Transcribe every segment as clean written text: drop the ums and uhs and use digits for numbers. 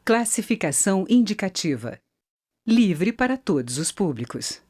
Classificação indicativa. Livre para todos os públicos.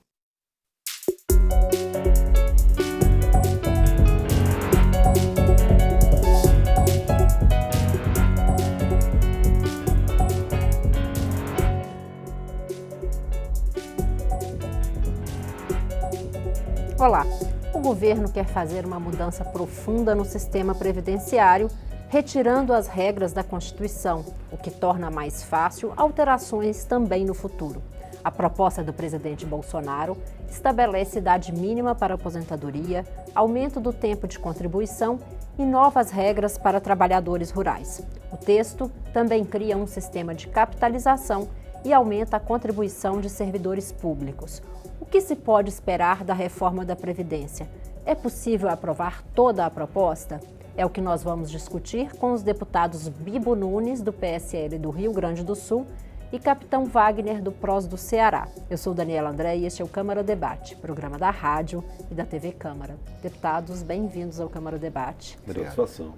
Olá, o governo quer fazer uma mudança profunda no sistema previdenciário, retirando as regras da Constituição, o que torna mais fácil alterações também no futuro. A proposta do presidente Bolsonaro estabelece idade mínima para aposentadoria, aumento do tempo de contribuição e novas regras para trabalhadores rurais. O texto também cria um sistema de capitalização e aumenta a contribuição de servidores públicos. O que se pode esperar da reforma da Previdência? É possível aprovar toda a proposta? É o que nós vamos discutir com os deputados Bibo Nunes, do PSL do Rio Grande do Sul, e Capitão Wagner, do PROS do Ceará. Eu sou Daniela André e este é o Câmara Debate, programa da rádio e da TV Câmara. Deputados, bem-vindos ao Câmara Debate. Satisfação.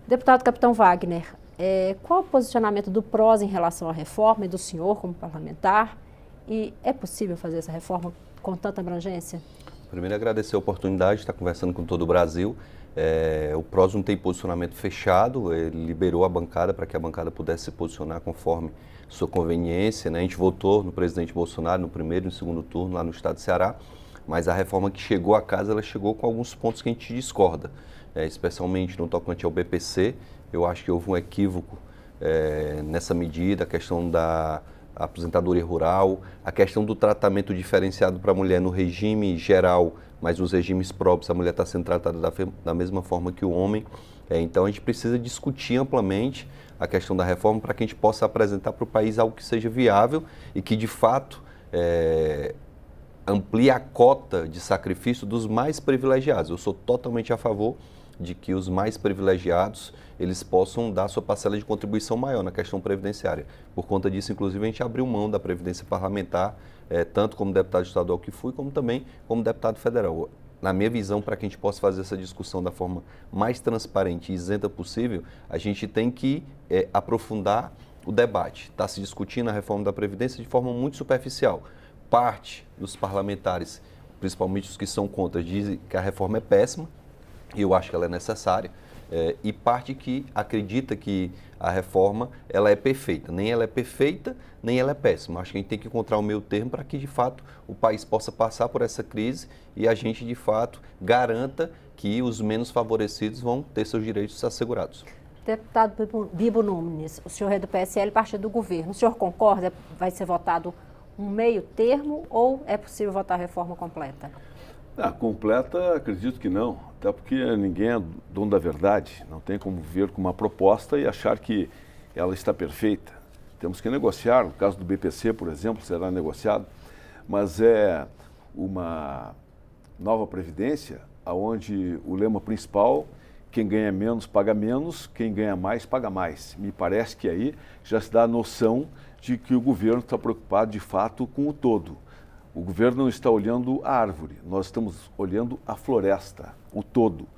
Deputado Capitão Wagner, qual o posicionamento do PROS em relação à reforma e do senhor como parlamentar? E é possível fazer essa reforma com tanta abrangência? Primeiro, agradecer a oportunidade de estar conversando com todo o Brasil. O PROS não tem posicionamento fechado, ele liberou a bancada para que a bancada pudesse se posicionar conforme sua conveniência, né? A gente votou no presidente Bolsonaro no primeiro e no segundo turno lá no estado do Ceará, mas a reforma que chegou à casa, ela chegou com alguns pontos que a gente discorda, especialmente no tocante ao BPC. Eu acho que houve um equívoco nessa medida, a questão da aposentadoria rural, a questão do tratamento diferenciado para a mulher no regime geral, mas nos regimes próprios a mulher está sendo tratada da mesma forma que o homem. Então a gente precisa discutir amplamente a questão da reforma para que a gente possa apresentar para o país algo que seja viável e que de fato amplie a cota de sacrifício dos mais privilegiados. Eu sou totalmente a favor de que os mais privilegiados eles possam dar sua parcela de contribuição maior na questão previdenciária. Por conta disso, inclusive, a gente abriu mão da previdência parlamentar, tanto como deputado estadual que fui, como também como deputado federal. Na minha visão, para que a gente possa fazer essa discussão da forma mais transparente e isenta possível, a gente tem que aprofundar o debate. Está se discutindo a reforma da Previdência de forma muito superficial. Parte dos parlamentares, principalmente os que são contra, dizem que a reforma é péssima, e eu acho que ela é necessária, e parte que acredita que a reforma ela é perfeita. Nem ela é perfeita, nem ela é péssima. Acho que a gente tem que encontrar o meio termo para que, de fato, o país possa passar por essa crise e a gente, de fato, garanta que os menos favorecidos vão ter seus direitos assegurados. Deputado Bibo Nunes, o senhor é do PSL, partido do governo. O senhor concorda? Vai ser votado um meio termo ou é possível votar a reforma completa? Completa, acredito que não, até porque ninguém é dono da verdade, não tem como vir com uma proposta e achar que ela está perfeita. Temos que negociar, no caso do BPC, por exemplo, será negociado, mas é uma nova previdência, onde o lema principal, quem ganha menos paga menos, quem ganha mais paga mais. Me parece que aí já se dá a noção de que o governo está preocupado de fato com o todo. O governo não está olhando a árvore, nós estamos olhando a floresta, o todo.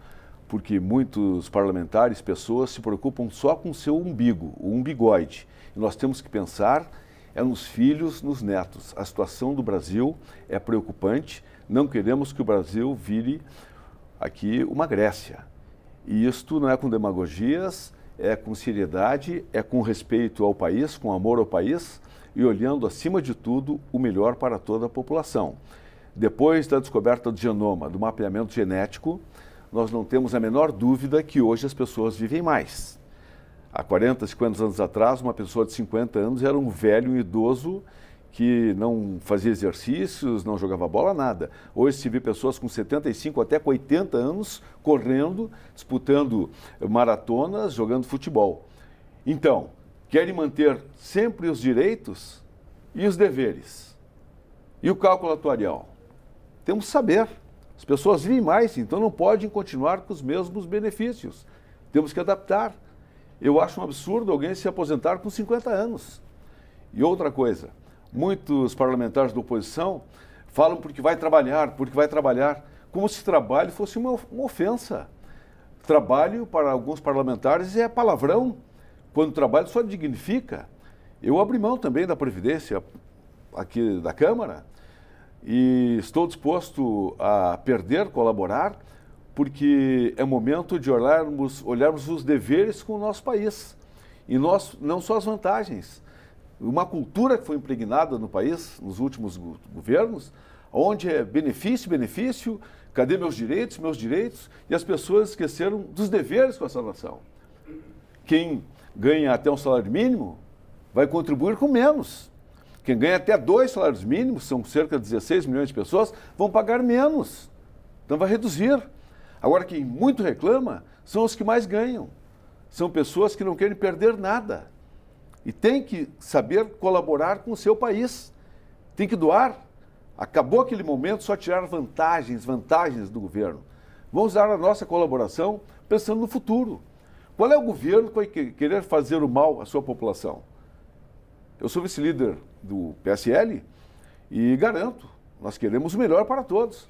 Porque muitos parlamentares, pessoas, se preocupam só com o seu umbigo, o umbigoide. E nós temos que pensar nos filhos, nos netos. A situação do Brasil é preocupante, não queremos que o Brasil vire aqui uma Grécia. E isto não é com demagogias, é com seriedade, é com respeito ao país, com amor ao país, e olhando, acima de tudo, o melhor para toda a população. Depois da descoberta do genoma, do mapeamento genético, nós não temos a menor dúvida que hoje as pessoas vivem mais. Há 40, 50 anos atrás, uma pessoa de 50 anos era um velho, um idoso que não fazia exercícios, não jogava bola, nada. Hoje se vê pessoas com 75 até com 80 anos correndo, disputando maratonas, jogando futebol. Então, querem manter sempre os direitos e os deveres. E o cálculo atuarial? Temos que saber. As pessoas vivem mais, então não podem continuar com os mesmos benefícios. Temos que adaptar. Eu acho um absurdo alguém se aposentar com 50 anos. E outra coisa, muitos parlamentares da oposição falam porque vai trabalhar, como se trabalho fosse uma ofensa. Trabalho, para alguns parlamentares, é palavrão. Quando trabalho só dignifica. Eu abri mão também da Previdência aqui da Câmara e estou disposto a perder, colaborar, porque é momento de olharmos os deveres com o nosso país. E nós, não só as vantagens. Uma cultura que foi impregnada no país, nos últimos governos, onde é benefício, benefício, cadê meus direitos, e as pessoas esqueceram dos deveres com essa nação. Quem ganha até um salário mínimo vai contribuir com menos. Quem ganha até 2 salários mínimos, são cerca de 16 milhões de pessoas, vão pagar menos. Então vai reduzir. Agora, quem muito reclama são os que mais ganham. São pessoas que não querem perder nada. E tem que saber colaborar com o seu país. Tem que doar. Acabou aquele momento só tirar vantagens do governo. Vamos dar a nossa colaboração pensando no futuro. Qual é o governo que vai querer fazer o mal à sua população? Eu sou vice-líder do PSL e garanto, nós queremos o melhor para todos.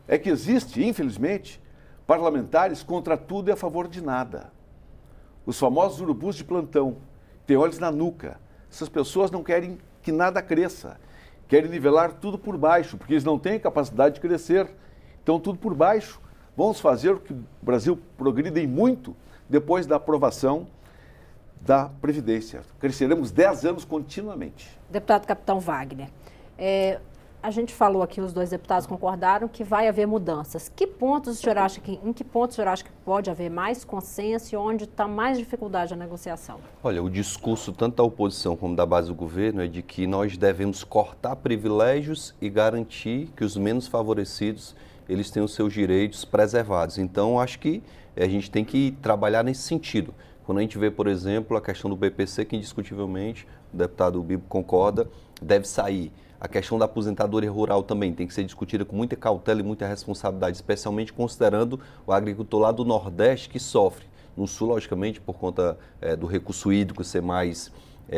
É que existe, infelizmente, parlamentares contra tudo e a favor de nada. Os famosos urubus de plantão, têm olhos na nuca. Essas pessoas não querem que nada cresça, querem nivelar tudo por baixo, porque eles não têm capacidade de crescer. Então, tudo por baixo. Vamos fazer com que o Brasil progrida em muito depois da aprovação da Previdência. Cresceremos 10 anos continuamente. Deputado Capitão Wagner, a gente falou aqui, os 2 deputados concordaram que vai haver mudanças. Em que pontos o senhor acha que pode haver mais consenso e onde está mais dificuldade na negociação? Olha, o discurso tanto da oposição como da base do governo é de que nós devemos cortar privilégios e garantir que os menos favorecidos eles tenham os seus direitos preservados. Então, acho que a gente tem que trabalhar nesse sentido. Quando a gente vê, por exemplo, a questão do BPC, que indiscutivelmente o deputado Bibo concorda, deve sair. A questão da aposentadoria rural também tem que ser discutida com muita cautela e muita responsabilidade, especialmente considerando o agricultor lá do Nordeste que sofre. No Sul, logicamente, por conta do recurso hídrico ser mais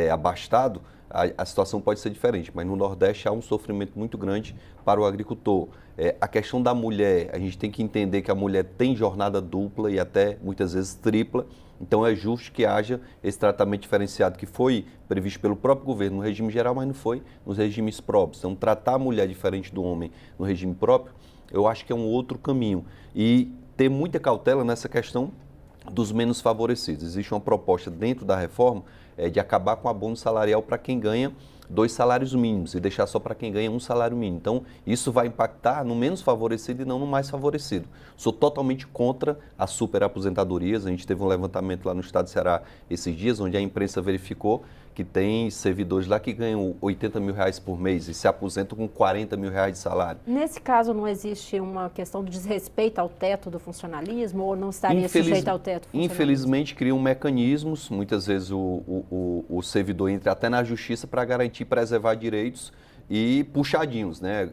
abastado, a situação pode ser diferente, mas no Nordeste há um sofrimento muito grande para o agricultor. A questão da mulher, a gente tem que entender que a mulher tem jornada dupla e até muitas vezes tripla, então é justo que haja esse tratamento diferenciado que foi previsto pelo próprio governo no regime geral, mas não foi nos regimes próprios. Então, tratar a mulher diferente do homem no regime próprio, eu acho que é um outro caminho. E ter muita cautela nessa questão dos menos favorecidos. Existe uma proposta dentro da reforma de acabar com o abono salarial para quem ganha 2 salários mínimos e deixar só para quem ganha 1 salário mínimo. Então, isso vai impactar no menos favorecido e não no mais favorecido. Sou totalmente contra as superaposentadorias. A gente teve um levantamento lá no estado de Ceará esses dias, onde a imprensa verificou que tem servidores lá que ganham R$80 mil por mês e se aposentam com R$40 mil de salário. Nesse caso, não existe uma questão de desrespeito ao teto do funcionalismo ou não estaria sujeito ao teto do funcionalismo? Infelizmente, criam mecanismos, muitas vezes o servidor entra até na justiça para garantir e preservar direitos e puxadinhos, né?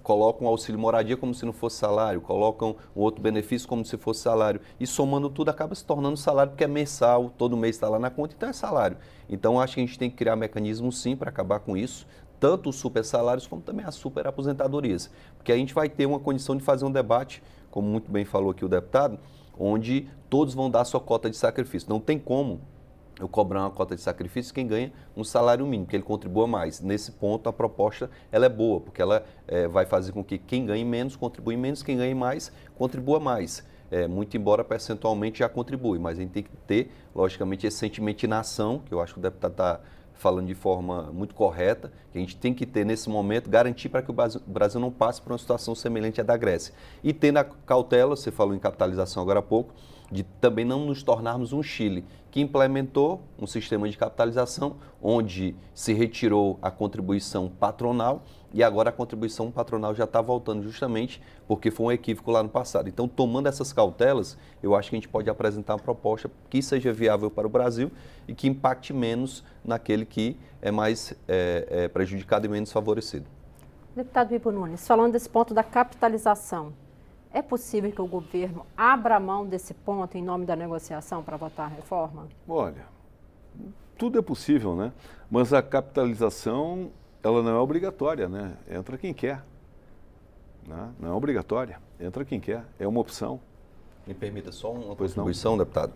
Colocam o auxílio moradia como se não fosse salário, colocam o outro benefício como se fosse salário. E somando tudo, acaba se tornando salário, porque é mensal, todo mês está lá na conta, então é salário. Então, acho que a gente tem que criar mecanismos, sim, para acabar com isso, tanto os super salários como também as super aposentadorias. Porque a gente vai ter uma condição de fazer um debate, como muito bem falou aqui o deputado, onde todos vão dar a sua cota de sacrifício. Não tem como eu cobrar uma cota de sacrifício quem ganha um salário mínimo, que ele contribua mais. Nesse ponto, a proposta ela é boa, porque ela vai fazer com que quem ganhe menos contribua menos, quem ganhe mais contribua mais. Muito embora percentualmente já contribui, mas a gente tem que ter, logicamente, esse sentimento de nação, que eu acho que o deputado está falando de forma muito correta, que a gente tem que ter nesse momento, garantir para que o Brasil não passe por uma situação semelhante à da Grécia. E tendo a cautela, você falou em capitalização agora há pouco, de também não nos tornarmos um Chile, que implementou um sistema de capitalização onde se retirou a contribuição patronal e agora a contribuição patronal já está voltando justamente porque foi um equívoco lá no passado. Então, tomando essas cautelas, eu acho que a gente pode apresentar uma proposta que seja viável para o Brasil e que impacte menos naquele que é mais prejudicado e menos favorecido. Deputado Bibo Nunes, falando desse ponto da capitalização, é possível que o governo abra mão desse ponto em nome da negociação para votar a reforma? Olha, tudo é possível, né? Mas a capitalização, ela não é obrigatória, né? Entra quem quer. Né? Não é obrigatória, entra quem quer, é uma opção. Me permita só uma Pois contribuição, deputado.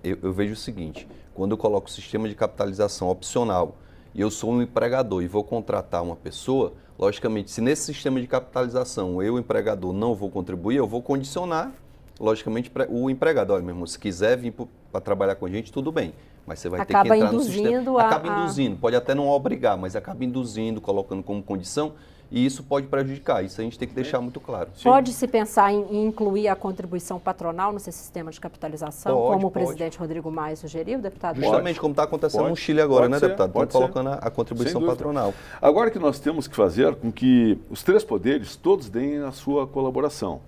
Eu vejo o seguinte, quando eu coloco o sistema de capitalização opcional e eu sou um empregador e vou contratar uma pessoa, logicamente, se nesse sistema de capitalização eu, empregador, não vou contribuir, eu vou condicionar, logicamente, o empregado. Olha, meu irmão, se quiser vir para trabalhar com a gente, tudo bem, mas você vai ter que entrar no sistema. Acaba induzindo, pode até não obrigar, mas acaba induzindo, colocando como condição, e isso pode prejudicar. Isso a gente tem que deixar muito claro. Pode-se pensar em incluir a contribuição patronal nesse sistema de capitalização, como o presidente Rodrigo Maia sugeriu, deputado? Justamente como está acontecendo no Chile agora, né, deputado? Estão colocando a contribuição patronal. Agora que nós temos que fazer com que os três poderes todos deem a sua colaboração.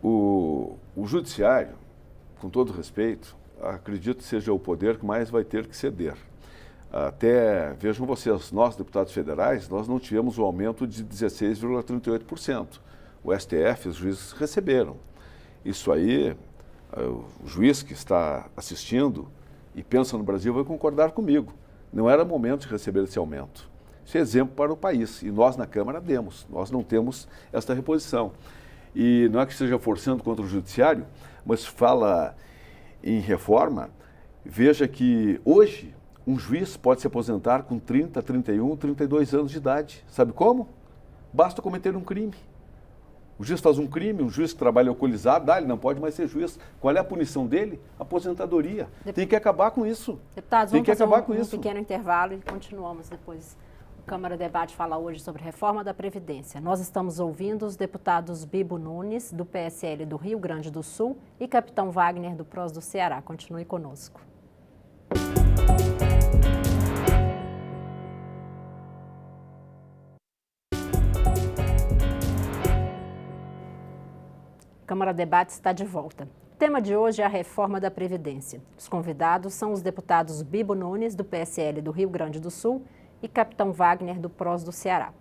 O judiciário, com todo respeito, acredito que seja o poder que mais vai ter que ceder. Até, vejam vocês, nós, deputados federais, nós não tivemos o aumento de 16,38%. O STF, os juízes receberam. Isso aí, o juiz que está assistindo e pensa no Brasil vai concordar comigo. Não era momento de receber esse aumento. Isso é exemplo para o país. E nós, na Câmara, demos. Nós não temos esta reposição. E não é que esteja forçando contra o judiciário, mas fala em reforma. Veja que hoje um juiz pode se aposentar com 30, 31, 32 anos de idade. Sabe como? Basta cometer um crime. O juiz faz um crime, um juiz que trabalha alcoolizado, ele não pode mais ser juiz. Qual é a punição dele? Aposentadoria. Tem que acabar com isso. Deputados, vamos fazer um pequeno intervalo e continuamos depois. O Câmara Debate fala hoje sobre reforma da Previdência. Nós estamos ouvindo os deputados Bibo Nunes, do PSL do Rio Grande do Sul, e Capitão Wagner, do PROS do Ceará. Continue conosco. Câmara Debate está de volta. O tema de hoje é a reforma da Previdência. Os convidados são os deputados Bibo Nunes, do PSL do Rio Grande do Sul, e Capitão Wagner, do PROS do Ceará.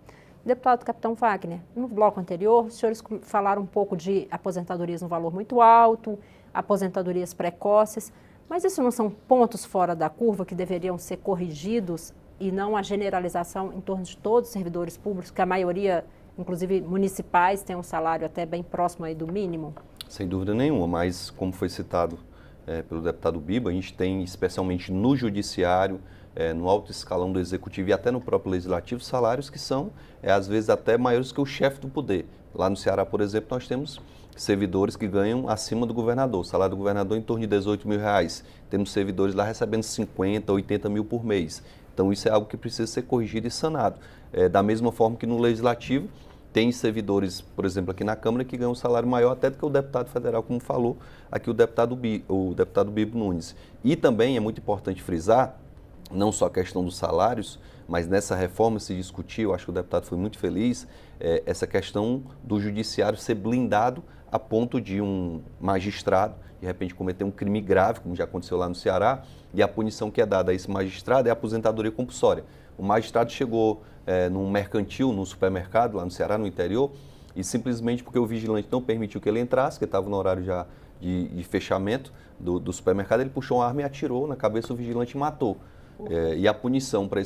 Deputado Capitão Wagner, no bloco anterior, os senhores falaram um pouco de aposentadorias no valor muito alto, aposentadorias precoces, mas isso não são pontos fora da curva que deveriam ser corrigidos e não a generalização em torno de todos os servidores públicos, que a maioria, inclusive municipais, tem um salário até bem próximo aí do mínimo? Sem dúvida nenhuma, mas como foi citado pelo deputado Bibo, a gente tem especialmente no judiciário, no alto escalão do executivo e até no próprio legislativo, salários que são, às vezes, até maiores que o chefe do poder. Lá no Ceará, por exemplo, nós temos servidores que ganham acima do governador. O salário do governador em torno de R$18 mil. Temos servidores lá recebendo 50, 80 mil por mês. Então, isso é algo que precisa ser corrigido e sanado. Da mesma forma que no legislativo, tem servidores, por exemplo, aqui na Câmara, que ganham um salário maior até do que o deputado federal, como falou aqui o deputado Bibo Nunes. E também é muito importante frisar, não só a questão dos salários, mas nessa reforma se discutiu, acho que o deputado foi muito feliz, essa questão do judiciário ser blindado a ponto de um magistrado, de repente, cometer um crime grave, como já aconteceu lá no Ceará, e a punição que é dada a esse magistrado é a aposentadoria compulsória. O magistrado chegou num mercantil, num supermercado lá no Ceará, no interior, e simplesmente porque o vigilante não permitiu que ele entrasse, que estava no horário já de fechamento do supermercado, ele puxou uma arma e atirou na cabeça do vigilante e matou. E a punição para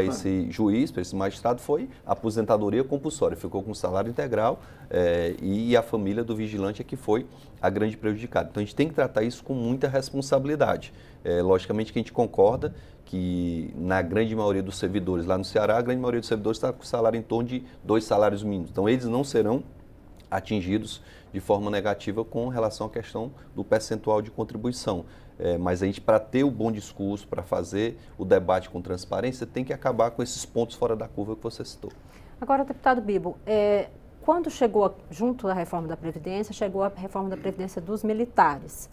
esse juiz, para esse magistrado, foi aposentadoria compulsória. Ficou com salário integral e a família do vigilante é que foi a grande prejudicada. Então, a gente tem que tratar isso com muita responsabilidade. Logicamente que a gente concorda que, na grande maioria dos servidores lá no Ceará, a grande maioria dos servidores está com salário em torno de 2 salários mínimos. Então, eles não serão atingidos de forma negativa com relação à questão do percentual de contribuição. Mas a gente, para ter o bom discurso, para fazer o debate com transparência, tem que acabar com esses pontos fora da curva que você citou. Agora, deputado Bibo, quando chegou, junto à reforma da Previdência, chegou a reforma da Previdência dos militares.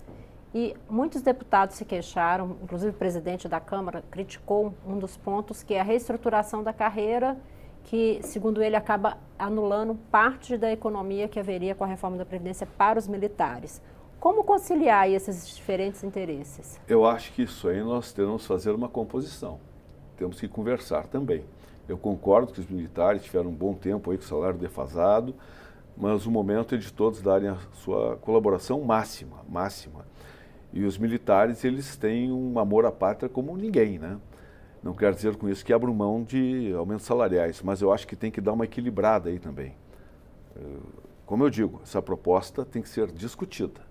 E muitos deputados se queixaram, inclusive o presidente da Câmara criticou um dos pontos, que é a reestruturação da carreira, que, segundo ele, acaba anulando parte da economia que haveria com a reforma da Previdência para os militares. Como conciliar esses diferentes interesses? Eu acho que isso aí nós temos que fazer uma composição. Temos que conversar também. Eu concordo que os militares tiveram um bom tempo aí com o salário defasado, mas o momento é de todos darem a sua colaboração máxima. E os militares, eles têm um amor à pátria como ninguém, né? Não quero dizer com isso que abram mão de aumentos salariais, mas eu acho que tem que dar uma equilibrada aí também. Como eu digo, essa proposta tem que ser discutida.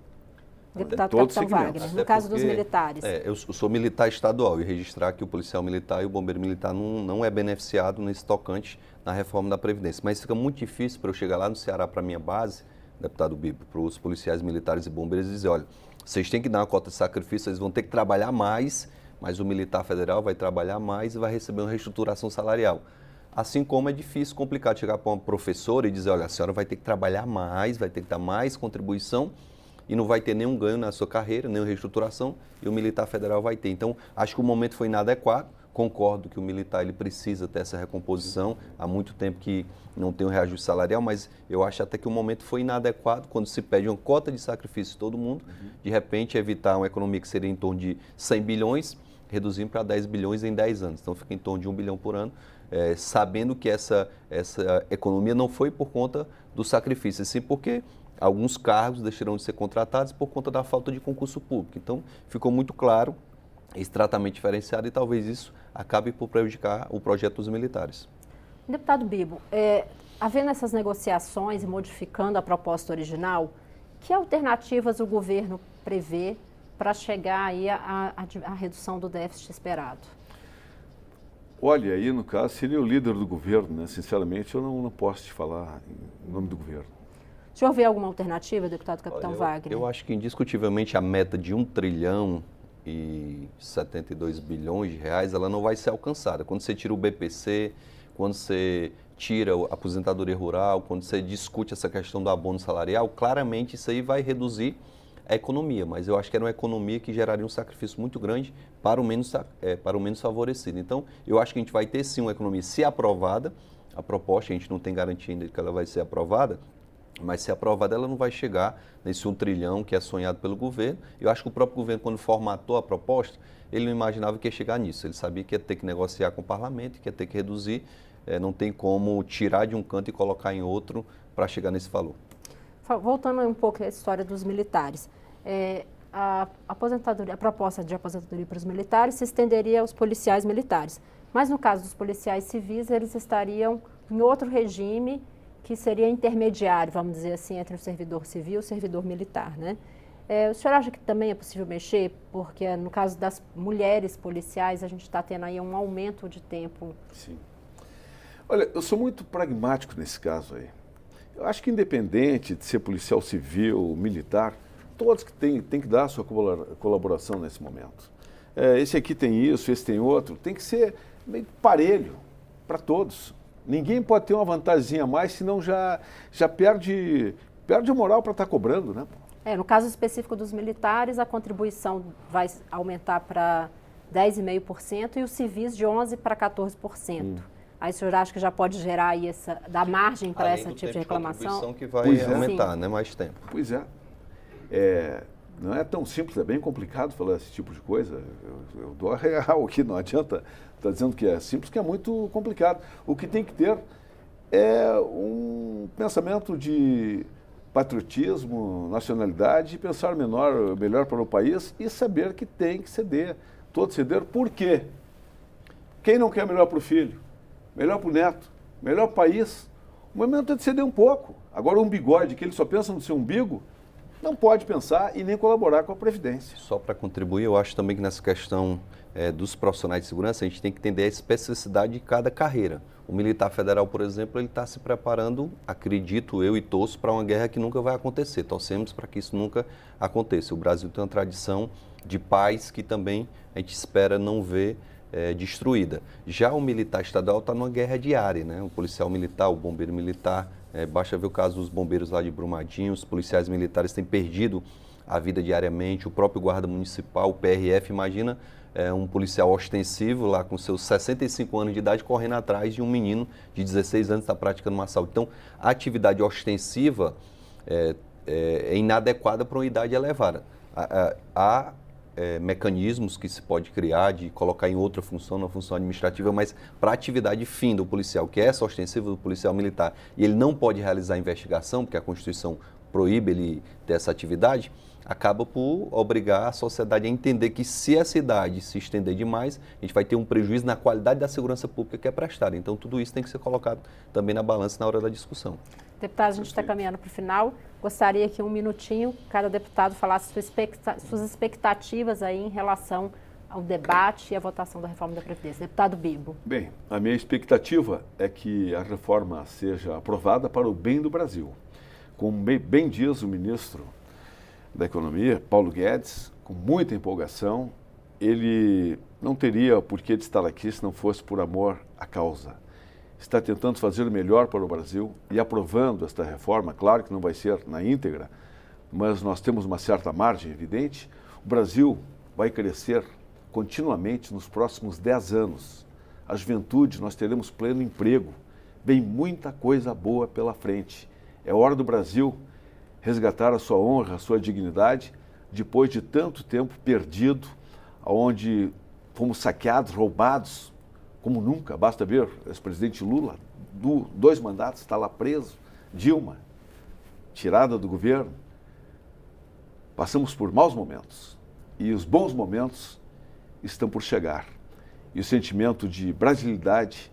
Deputado todos os Capitão segmentos. Wagner, no caso dos militares. Eu sou militar estadual e registrar que o policial militar e o bombeiro militar não é beneficiado nesse tocante na reforma da Previdência. Mas fica muito difícil para eu chegar lá no Ceará, para a minha base, deputado Bibo, para os policiais militares e bombeiros e dizer, olha, vocês têm que dar uma cota de sacrifício, eles vão ter que trabalhar mais, mas o militar federal vai trabalhar mais e vai receber uma reestruturação salarial. Assim como é difícil, complicado chegar para uma professora e dizer, olha, a senhora vai ter que trabalhar mais, vai ter que dar mais contribuição e não vai ter nenhum ganho na sua carreira, nenhuma reestruturação, e o militar federal vai ter. Então, acho que o momento foi inadequado. Concordo que o militar ele precisa ter essa recomposição. Há muito tempo que não tem um reajuste salarial, mas eu acho até que o momento foi inadequado quando se pede uma cota de sacrifício de todo mundo, de repente evitar uma economia que seria em torno de 100 bilhões, reduzindo para 10 bilhões em 10 anos. Então, fica em torno de 1 bilhão por ano, sabendo que essa economia não foi por conta do sacrifício, sim porque alguns cargos deixarão de ser contratados por conta da falta de concurso público. Então, ficou muito claro esse tratamento diferenciado e talvez isso acabe por prejudicar o projeto dos militares. Deputado Bibo, havendo essas negociações e modificando a proposta original, que alternativas o governo prevê para chegar aí à redução do déficit esperado? Olha, aí no caso seria o líder do governo, né? Sinceramente eu não posso te falar em nome do governo. O senhor vê alguma alternativa, deputado Capitão Wagner? Eu acho que indiscutivelmente a meta de 1 trilhão e 72 bilhões de reais, ela não vai ser alcançada. Quando você tira o BPC, quando você tira a aposentadoria rural, quando você discute essa questão do abono salarial, claramente isso aí vai reduzir a economia, mas eu acho que era uma economia que geraria um sacrifício muito grande para o menos favorecido. Então, eu acho que a gente vai ter sim uma economia, se aprovada, a proposta, a gente não tem garantia ainda de que ela vai ser aprovada, mas se aprovada ela não vai chegar nesse 1 trilhão que é sonhado pelo governo. Eu acho que o próprio governo, quando formatou a proposta, ele não imaginava que ia chegar nisso. Ele sabia que ia ter que negociar com o parlamento, que ia ter que reduzir. Não tem como tirar de um canto e colocar em outro para chegar nesse valor. Voltando um pouco à história dos militares. A proposta de aposentadoria para os militares se estenderia aos policiais militares. Mas no caso dos policiais civis, eles estariam em outro regime que seria intermediário, vamos dizer assim, entre o servidor civil e o servidor militar, né? O senhor acha que também é possível mexer? Porque no caso das mulheres policiais, a gente está tendo aí um aumento de tempo. Sim. Olha, eu sou muito pragmático nesse caso aí. Eu acho que independente de ser policial civil, militar, todos que têm que dar a sua colaboração nesse momento. Esse aqui tem isso, esse tem outro, tem que ser meio parelho para todos. Ninguém pode ter uma vantagemzinha a mais, senão já perde a moral para estar cobrando, né? No caso específico dos militares, a contribuição vai aumentar para 10,5% e os civis de 11% para 14%. Aí o senhor acha que já pode gerar aí dar margem para esse tipo de reclamação? Que vai aumentar, né? Mais tempo. Pois é. Não é tão simples, é bem complicado falar esse tipo de coisa. Eu dou a real aqui, não adianta estar dizendo que é simples, que é muito complicado. O que tem que ter é um pensamento de patriotismo, nacionalidade, pensar melhor para o país e saber que tem que ceder. Todos ceder, por quê? Quem não quer melhor para o filho? Melhor para o neto? Melhor para o país? O momento é de ceder um pouco. Agora um bigode que ele só pensa no seu umbigo, não pode pensar e nem colaborar com a Previdência. Só para contribuir, eu acho também que nessa questão dos profissionais de segurança, a gente tem que entender a especificidade de cada carreira. O militar federal, por exemplo, ele está se preparando, acredito eu e torço, para uma guerra que nunca vai acontecer. Torcemos para que isso nunca aconteça. O Brasil tem uma tradição de paz que também a gente espera não ver destruída. Já o militar estadual está numa guerra diária, né? O policial militar, o bombeiro militar, basta ver o caso dos bombeiros lá de Brumadinho, os policiais militares têm perdido a vida diariamente, o próprio guarda municipal, o PRF, imagina um policial ostensivo lá com seus 65 anos de idade correndo atrás de um menino de 16 anos que está praticando um assalto. Então, a atividade ostensiva é inadequada para uma idade elevada. Há mecanismos que se pode criar de colocar em outra função, na função administrativa, mas para a atividade fim do policial, que é essa ostensiva do policial militar, e ele não pode realizar investigação, porque a Constituição proíbe ele ter essa atividade, acaba por obrigar a sociedade a entender que se essa idade se estender demais, a gente vai ter um prejuízo na qualidade da segurança pública que é prestada. Então, tudo isso tem que ser colocado também na balança na hora da discussão. Deputado, a gente está caminhando para o final. Gostaria que um minutinho cada deputado falasse suas expectativas aí em relação ao debate e à votação da reforma da Previdência. Deputado Bibo. Bem, a minha expectativa é que a reforma seja aprovada para o bem do Brasil. Como bem diz o ministro da Economia, Paulo Guedes, com muita empolgação, ele não teria por que estar aqui se não fosse por amor à causa. Está tentando fazer o melhor para o Brasil e aprovando esta reforma, claro que não vai ser na íntegra, mas nós temos uma certa margem evidente. O Brasil vai crescer continuamente nos próximos 10 anos. A juventude, nós teremos pleno emprego. Vem muita coisa boa pela frente. É hora do Brasil resgatar a sua honra, a sua dignidade, depois de tanto tempo perdido, onde fomos saqueados, roubados, como nunca. Basta ver o ex-presidente Lula, 2 mandatos, está lá preso. Dilma, tirada do governo. Passamos por maus momentos e os bons momentos estão por chegar. E o sentimento de brasilidade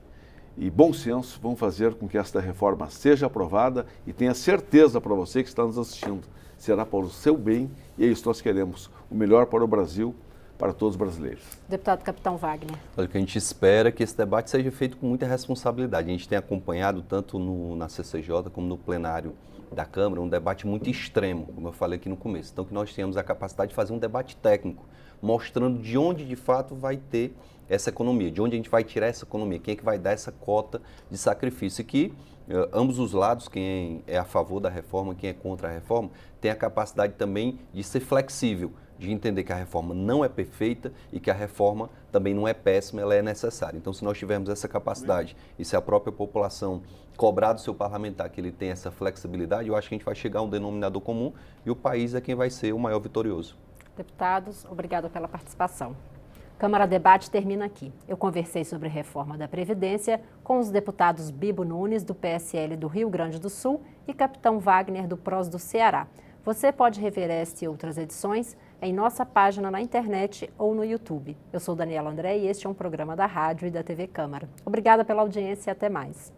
e bom senso vão fazer com que esta reforma seja aprovada e tenha certeza para você que está nos assistindo, será para o seu bem e é isso que nós queremos, o melhor para o Brasil, para todos os brasileiros. Deputado Capitão Wagner. O que a gente espera é que esse debate seja feito com muita responsabilidade. A gente tem acompanhado tanto na CCJ como no plenário da Câmara um debate muito extremo, como eu falei aqui no começo. Então que nós tenhamos a capacidade de fazer um debate técnico, mostrando de onde de fato vai ter essa economia, de onde a gente vai tirar essa economia, quem é que vai dar essa cota de sacrifício. E que ambos os lados, quem é a favor da reforma, quem é contra a reforma, tem a capacidade também de ser flexível, de entender que a reforma não é perfeita e que a reforma também não é péssima, ela é necessária. Então, se nós tivermos essa capacidade e se a própria população cobrar do seu parlamentar que ele tem essa flexibilidade, eu acho que a gente vai chegar a um denominador comum e o país é quem vai ser o maior vitorioso. Deputados, obrigada pela participação. Câmara Debate termina aqui. Eu conversei sobre a reforma da Previdência com os deputados Bibo Nunes, do PSL do Rio Grande do Sul, e Capitão Wagner, do PROS do Ceará. Você pode rever esta e outras edições em nossa página na internet ou no YouTube. Eu sou Daniela André e este é um programa da Rádio e da TV Câmara. Obrigada pela audiência e até mais.